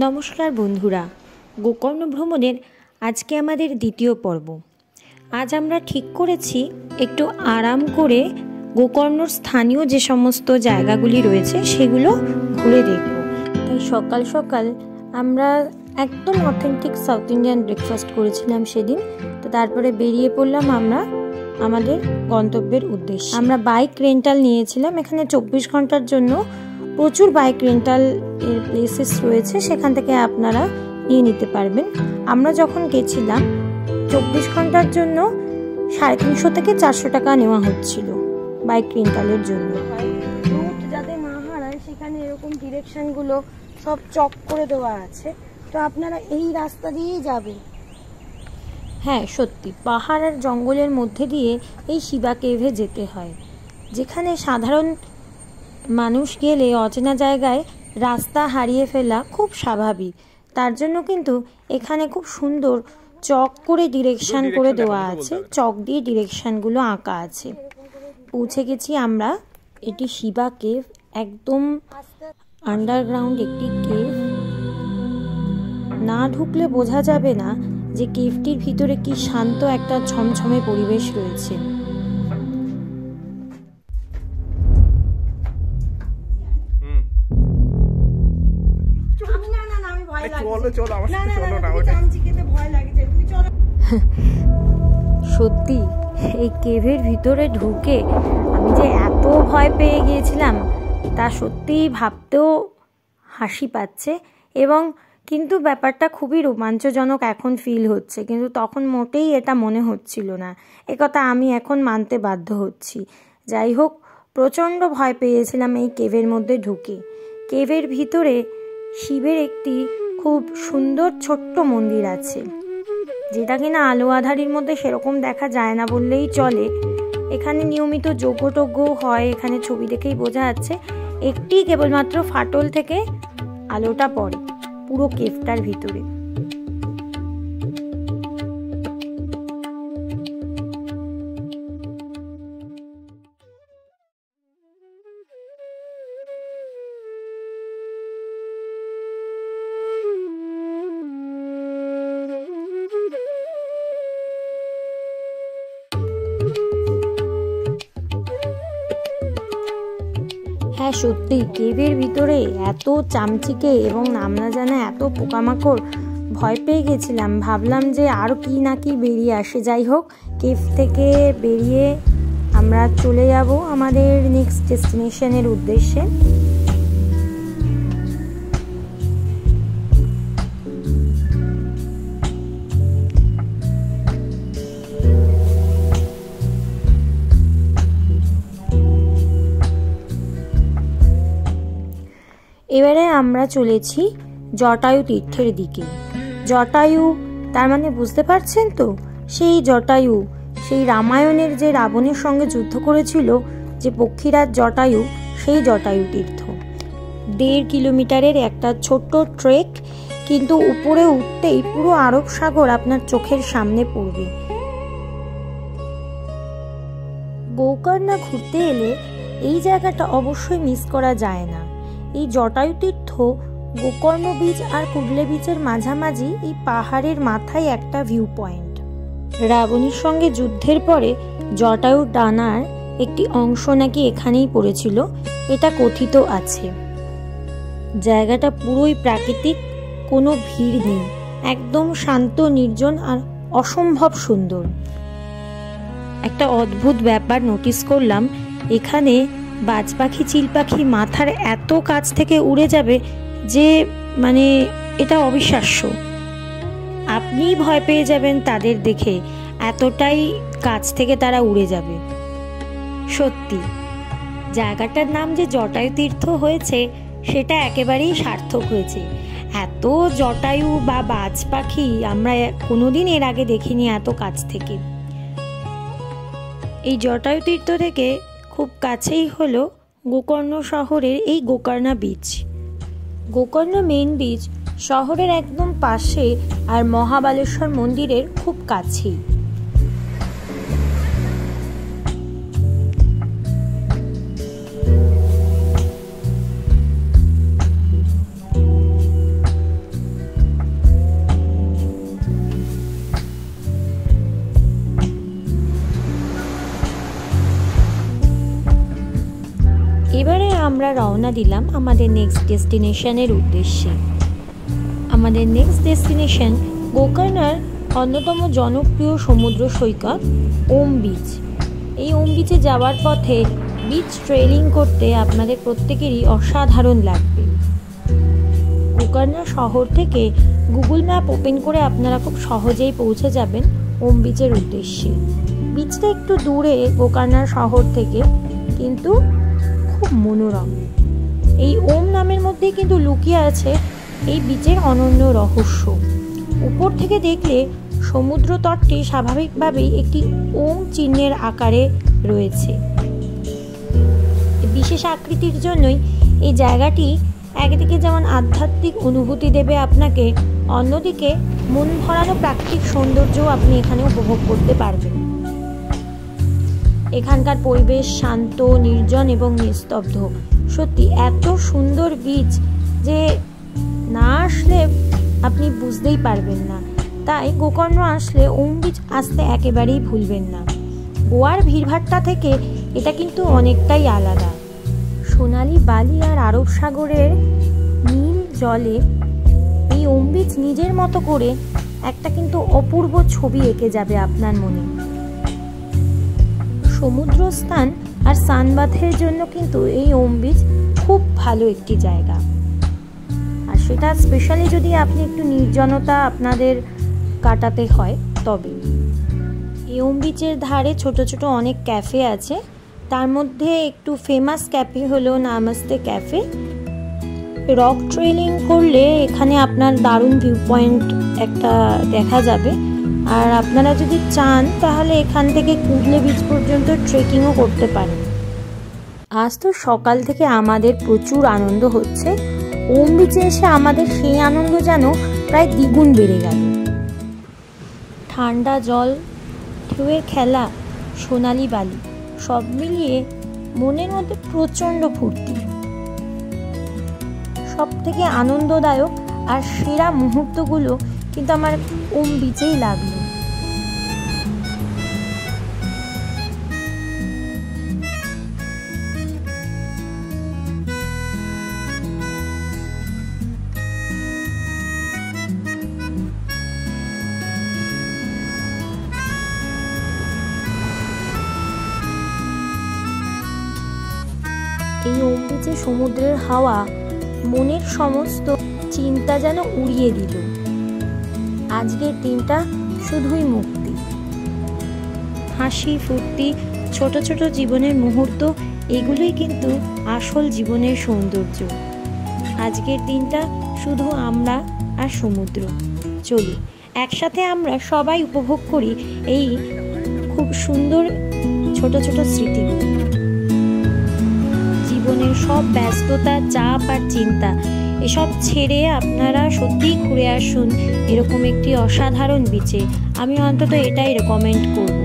নমস্কার বন্ধুরা, গোকর্ণ ভ্রমণের আজকে আমাদের দ্বিতীয় পর্ব। আজ আমরা ঠিক করেছি একটু আরাম করে গোকর্ণর স্থানীয় যে সমস্ত জায়গাগুলি রয়েছে সেগুলো ঘুরে দেখব। তাই সকাল সকাল আমরা একদম অথেন্টিক সাউথ ইন্ডিয়ান ব্রেকফাস্ট করেছিলাম সেদিন। তো তারপরে বেরিয়ে পড়লাম আমরা আমাদের গন্তব্যের উদ্দেশ্যে। আমরা বাইক রেন্টাল নিয়েছিলাম। এখানে 24 ঘন্টার জন্য প্রচুর বাইক রেন্টাল এর প্লেসেস রয়েছে, সেখান থেকে আপনারা নিয়ে নিতে পারবেন। আমরা যখন গেছিলাম 24 ঘন্টার জন্য 350 থেকে 400 টাকা নেওয়া হচ্ছিল বাইক রেন্টালের জন্য। রুট যাতে না হারায় সেখানে এরকম ডিরেকশনগুলো সব চক করে দেওয়া আছে, তো আপনারা এই রাস্তা দিয়েই যাবেন। হ্যাঁ সত্যি, পাহাড় আর জঙ্গলের মধ্যে দিয়ে এই শিবা কেভে যেতে হয়, যেখানে সাধারণ মানুষ গেলে অচেনা জায়গায় রাস্তা হারিয়ে ফেলা খুব স্বাভাবিক। তার জন্য কিন্তু এখানে খুব সুন্দর চক করে ডিরেকশন করে দেওয়া আছে, চক দিয়ে ডিরেকশনগুলো আঁকা আছে। পৌঁছে গেছি আমরা। এটি শিবা কেভ, একদম আন্ডারগ্রাউন্ড একটি কেভ। না ঢুকলে বোঝা যাবে না যে কেভটির ভিতরে কি শান্ত একটা ছমছমে পরিবেশ রয়েছে। সত্যি এই কেভের ভিতরে ঢুকে আমি যে এত ভয় পেয়ে গিয়েছিলাম তা সত্যিই ভাবতেও হাসি পাচ্ছে, এবং কিন্তু ব্যাপারটা খুবই রোমাঞ্চজনক এখন ফিল হচ্ছে, কিন্তু তখন মোটেই এটা মনে হচ্ছিল না। একথা আমি এখন মানতে বাধ্য হচ্ছি। যাই হোক, প্রচণ্ড ভয় পেয়েছিলাম এই কেভের মধ্যে ঢুকে। কেভের ভিতরে শিবের একটি খুব সুন্দর ছোট্ট মন্দির আছে, যেটা কিনা আলো আঁধারির মধ্যে সেরকম দেখা যায় না বললেই চলে। এখানে নিয়মিত যজ্ঞ হয়, এখানে ছবি দেখেই বোঝা যাচ্ছে। একটি কেবলমাত্র ফাটল থেকে আলোটা পড়ে পুরো কেভটার ভিতরে। হ্যাঁ সত্যি, কেভের ভিতরে এত চামচিকে এবং নাম না জানা এত পোকামাকড়, ভয় পেয়ে গেছিলাম। ভাবলাম যে আরও কি না কি বেরিয়ে আসে। যাই হোক, কেভ থেকে বেরিয়ে আমরা চলে যাব আমাদের নেক্সট ডেস্টিনেশনের উদ্দেশ্যে। এবারে আমরা চলেছি জটায়ু তীর্থের দিকে। জটায়ু তার মানে বুঝতে পারছেন তো, সেই জটায়ু, সেই রামায়ণের যে রাবণের সঙ্গে যুদ্ধ করেছিল যে পক্ষীরাজ জটায়ু, সেই জটায়ু তীর্থ। 1.5 কিলোমিটারের একটা ছোট্ট ট্রেক, কিন্তু উপরে উঠতেই পুরো আরব সাগর আপনার চোখের সামনে পড়বে। গোকর্ণ ঘুরতে এলে এই জায়গাটা অবশ্যই মিস করা যায় না। এই জটায়ু তীর্থ গোকর্ণ বিচ আর কুডলে বিচের মাঝামাঝি এই পাহাড়ের মাথায় একটা ভিউ পয়েন্ট। রাবণীর সঙ্গে যুদ্ধের পরে জটায়ুর ডানার একটি অংশ নাকি এখানেই পড়েছিল, এটা কথিত আছে। জায়গাটা পুরোই প্রাকৃতিক, কোনো ভিড় নেই, একদম শান্ত, নির্জন আর অসম্ভব সুন্দর। একটা অদ্ভুত ব্যাপার নোটিস করলাম, এখানে বাজ পাখি, চিল পাখি মাথার এত কাছ থেকে উড়ে যাবে যে মানে এটা অবিশ্বাস্য। আপনিই ভয় পেয়ে যাবেন তাদের দেখে, এতটাই কাছ থেকে তারা উড়ে যাবে। সত্যি জায়গাটার নাম যে জটায়ু তীর্থ হয়েছে সেটা একেবারেই সার্থক হয়েছে। এত জটায়ু বা বাজ পাখি আমরা কোনোদিন এর আগে দেখিনি এত কাছ থেকে। এই জটায়ু তীর্থ থেকে খুব কাছেই হলো গোকর্ণ শহরের এই Gokarna beach. Gokarna main beach শহরের একদম পাশে আর মহাবালেশ্বর মন্দিরের খুব কাছেই। আমরা রওনা দিলাম আমাদের নেক্সট ডেস্টিনেশনের উদ্দেশ্যে। আমাদের নেক্সট ডেস্টিনেশন গোকর্ণের অন্যতম জনপ্রিয় সমুদ্র সৈকত ওম বিচ। এই ওম বিচে যাওয়ার পথে বিচ ট্রেলিং করতে আপনাদের প্রত্যেকেরই অসাধারণ লাগবে। গোকর্ণ শহর থেকে গুগল ম্যাপ ওপেন করে আপনারা খুব সহজেই পৌঁছে যাবেন ওম বিচের উদ্দেশ্যে। বিচটা একটু দূরে গোকর্ণ শহর থেকে, কিন্তু খুব মনোরম। এই ওম নামের মধ্যেই কিন্তু লুকিয়ে আছে এই বিচের অনন্য রহস্য। উপর থেকে দেখলে সমুদ্র তটটি স্বাভাবিকভাবেই একটি ওম চিহ্নের আকারে রয়েছে। বিশেষ আকৃতির জন্যই এই জায়গাটি একদিকে যেমন আধ্যাত্মিক অনুভূতি দেবে আপনাকে, অন্যদিকে মন ভরানো প্রাকৃতিক সৌন্দর্যও আপনি এখানে উপভোগ করতে পারবেন। এখানকার পরিবেশ শান্ত, নির্জন এবং নিস্তব্ধ। সত্যি এত সুন্দর বিচ যে না আসলে আপনি বুঝতেই পারবেন না। তাই গোকর্ণ আসলে ওম বিচ আসতে একেবারেই ভুলবেন না। গোয়ার ভিড়ভাট্টা থেকে এটা কিন্তু অনেকটাই আলাদা। সোনালি বালি আর আরব সাগরের নীল জলে এই ওম বিচ নিজের মতো করে একটা কিন্তু অপূর্ব ছবি এঁকে যাবে আপনার মনে। সমুদ্র স্থান আর সানবাথের জন্য কিন্তু এই ওম বিচ খুব ভালো একটি জায়গা। আর সেটা স্পেশালি যদি আপনি একটু নির্জনতা আপনাদের কাটাতে হয় তবে। এই ওম বিচের ধারে ছোট ছোট অনেক ক্যাফে আছে। তার মধ্যে একটু ফেমাস ক্যাফে হলো নামাস্তে ক্যাফে। রক ট্রেলিং করলে এখানে আপনার দারুণ ভিউ পয়েন্ট একটা দেখা যাবে। আর আপনারা যদি চান তাহলে এখান থেকে কুডলে বিচ পর্যন্ত ট্রেকিংও করতে পারেন। আজ তো সকাল থেকে আমাদের প্রচুর আনন্দ হচ্ছে। ওম বিচে এসে আমাদের সেই আনন্দ যেন প্রায় দ্বিগুণ বেড়ে গেল। ঠান্ডা জল, ঢেউয়ের খেলা, সোনালি বালি সব মিলিয়ে মনের মধ্যে প্রচণ্ড ফুর্তি। সব থেকে আনন্দদায়ক আর সেরা মুহূর্তগুলো কিন্তু আমার ওম বিচেই লাগলো। এই ওম বিচে সমুদ্রের হাওয়া মনের সমস্ত চিন্তা যেন উড়িয়ে দিল। আজকের দিনটা শুধুই মুক্তি, হাসি, ফুর্তি, ছোট ছোট জীবনের মুহূর্ত, এগুলোই কিন্তু আসল জীবনের সৌন্দর্য। আজকের দিনটা শুধু আমরা আর সমুদ্র। চলি একসাথে আমরা সবাই উপভোগ করি এই খুব সুন্দর ছোট ছোট স্মৃতিগুলো। জীবনের সব ব্যস্ততা, চাপ আর চিন্তা এসব ছেড়ে আপনারা সত্যিই ঘুরে আসুন এরকম একটি অসাধারণ বিচে। আমি অন্তত এটাই রেকমেন্ড করব।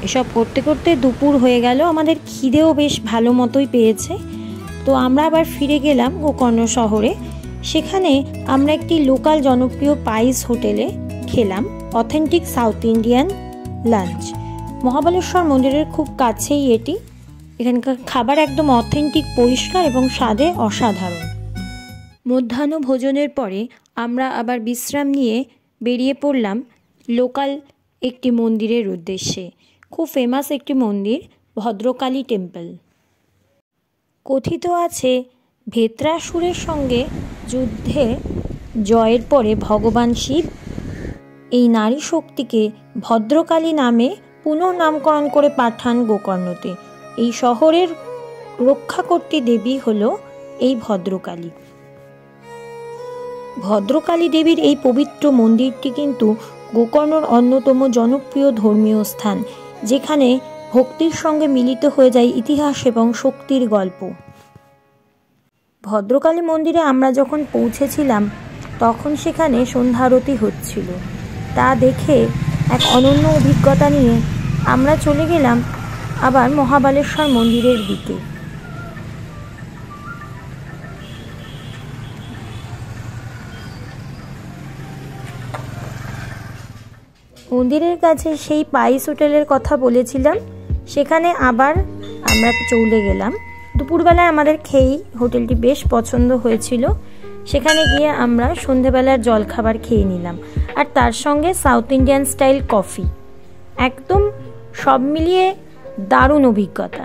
এসব করতে করতে দুপুর হয়ে গেল, আমাদের খিদেও বেশ ভালো মতোই পেয়েছে। তো আমরা আবার ফিরে গেলাম গোকর্ণ শহরে। সেখানে আমরা একটি লোকাল জনপ্রিয় পাইস হোটেলে খেলাম authentic south Indian lunch. Mahabaleshwar মন্দিরের খুব কাছেই এটি। এখানকার খাবার একদম অথেন্টিক, পরিষ্কার এবং স্বাদে অসাধারণ। মধ্যাহ্ন ভোজনের পরে আমরা আবার বিশ্রাম নিয়ে বেরিয়ে পড়লাম লোকাল একটি মন্দিরের উদ্দেশ্যে। খুব ফেমাস একটি মন্দির, ভদ্রকালী টেম্পল। কথিত আছে ভেত্রাসুরের সঙ্গে যুদ্ধে জয়ের পরে ভগবান শিব এই নারী শক্তিকে ভদ্রকালী নামে পুনঃনামকরণ করে পাঠান গোকর্ণতে। এই শহরের রক্ষাকর্ত্রী দেবী হল এই ভদ্রকালী। ভদ্রকালী দেবীর এই পবিত্র মন্দিরটি কিন্তু গোকর্ণর অন্যতম জনপ্রিয় ধর্মীয় স্থান, যেখানে ভক্তির সঙ্গে মিলিত হয়ে যায় ইতিহাস এবং শক্তির গল্প। ভদ্রকালী মন্দিরে আমরা যখন পৌঁছেছিলাম তখন সেখানে সন্ধ্যা আরতি হচ্ছিল। তা দেখে এক অনন্য অভিজ্ঞতা নিয়ে আমরা চলে গেলাম আবার মহাবালেশ্বর মন্দিরের দিকে। মন্দিরের কাছে সেই পাইস হোটেলের কথা বলেছিলাম, সেখানে আবার আমরা চলে গেলাম। দুপুরবেলায় আমাদের খেয়েই হোটেলটি বেশ পছন্দ হয়েছিল। সেখানে গিয়ে আমরা সন্ধেবেলার জলখাবার খেয়ে নিলাম, আর তার সঙ্গে সাউথ ইন্ডিয়ান স্টাইল কফি। একদম সব মিলিয়ে দারুণ অভিজ্ঞতা।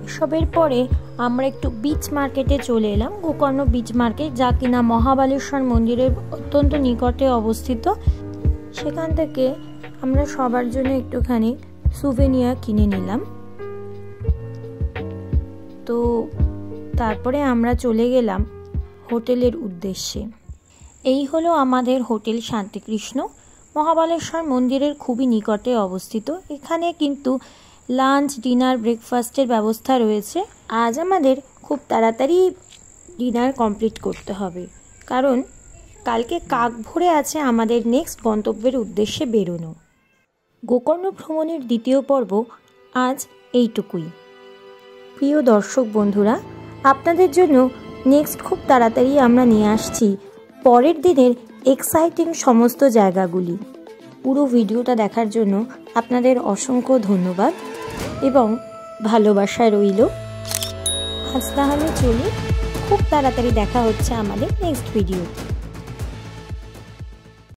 এসবের পরে আমরা একটু বিচ মার্কেটে চলে এলাম, গোকর্ণ বিচ মার্কেট, যা কিনা মহাবালেশ্বর মন্দিরের অত্যন্ত নিকটে অবস্থিত। সেখান থেকে আমরা সবার জন্য একটুখানি সুভেনিয়ার কিনে নিলাম। তো তারপরে আমরা চলে গেলাম হোটেলের উদ্দেশ্যে। এই হলো আমাদের হোটেল শান্তিকৃষ্ণ, মহাবালেশ্বর মন্দিরের খুবই নিকটে অবস্থিত। এখানে কিন্তু লাঞ্চ, ডিনার, ব্রেকফাস্টের ব্যবস্থা রয়েছে। আজ আমাদের খুব তাড়াতাড়ি ডিনার কমপ্লিট করতে হবে, কারণ কালকে কাক ভরে আছে আমাদের নেক্সট গন্তব্যের উদ্দেশ্যে বেরোনো। গোকর্ণ ভ্রমণের দ্বিতীয় পর্ব আজ এইটুকুই। প্রিয় দর্শক বন্ধুরা, আপনাদের জন্য নেক্সট খুব তাড়াতাড়ি আমরা নিয়ে আসছি পরের দিনের এক্সাইটিং সমস্ত জায়গাগুলি। পুরো ভিডিওটা দেখার জন্য আপনাদের অসংখ্য ধন্যবাদ এবং ভালোবাসা রইল। আজ তাহলে চলি, খুব তাড়াতাড়ি দেখা হচ্ছে আমাদের নেক্সট ভিডিও।